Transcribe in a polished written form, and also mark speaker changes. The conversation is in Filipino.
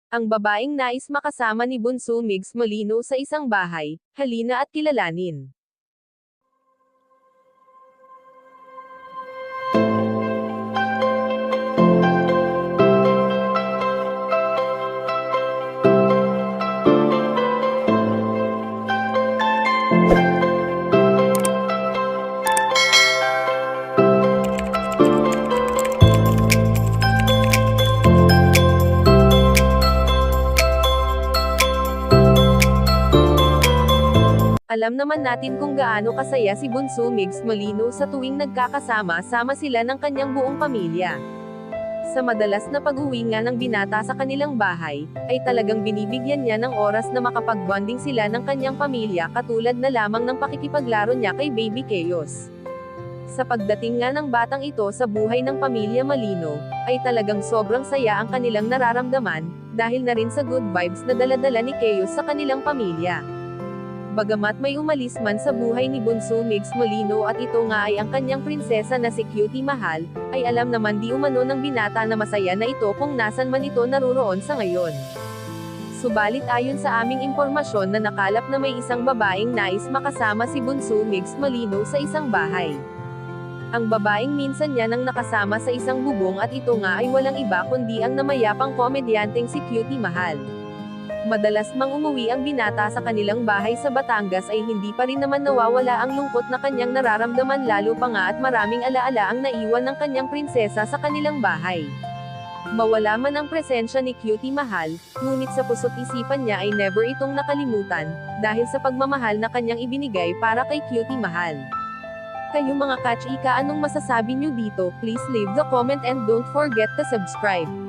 Speaker 1: Ang babaeng nais makasama ni Bunso Migs Molino sa isang bahay, halina at kilalanin. Alam naman natin kung gaano kasaya si Bunso Migs Molino sa tuwing nagkakasama-sama sila ng kanyang buong pamilya. Sa madalas na pag-uwi nga ng binata sa kanilang bahay, ay talagang binibigyan niya ng oras na makapag-bonding sila ng kanyang pamilya katulad na lamang ng pakikipaglaro niya kay Baby Chaos. Sa pagdating nga ng batang ito sa buhay ng pamilya Molino, ay talagang sobrang saya ang kanilang nararamdaman, dahil na rin sa good vibes na daladala ni Chaos sa kanilang pamilya. Bagamat may umalis man sa buhay ni Bunso Migs Molino at ito nga ay ang kanyang prinsesa na si Cutie Mahal, ay alam naman di umano ng binata na masaya na ito kung nasan man ito naruroon sa ngayon. Subalit ayon sa aming impormasyon na nakalap na may isang babaeng nais makasama si Bunso Migs Molino sa isang bahay. Ang babaeng minsan niya nang nakasama sa isang bubong at ito nga ay walang iba kundi ang namayapang komedyanteng si Cutie Mahal. Madalas mang umuwi ang binata sa kanilang bahay sa Batangas ay hindi pa rin naman nawawala ang lungkot na kanyang nararamdaman lalo pa nga at maraming alaala ang naiwan ng kanyang prinsesa sa kanilang bahay. Mawala man ang presensya ni Cutie Mahal, ngunit sa puso't isipan niya ay never itong nakalimutan, dahil sa pagmamahal na kanyang ibinigay para kay Cutie Mahal. Kayo mga kachika, anong masasabi nyo dito? Please leave the comment and don't forget to subscribe.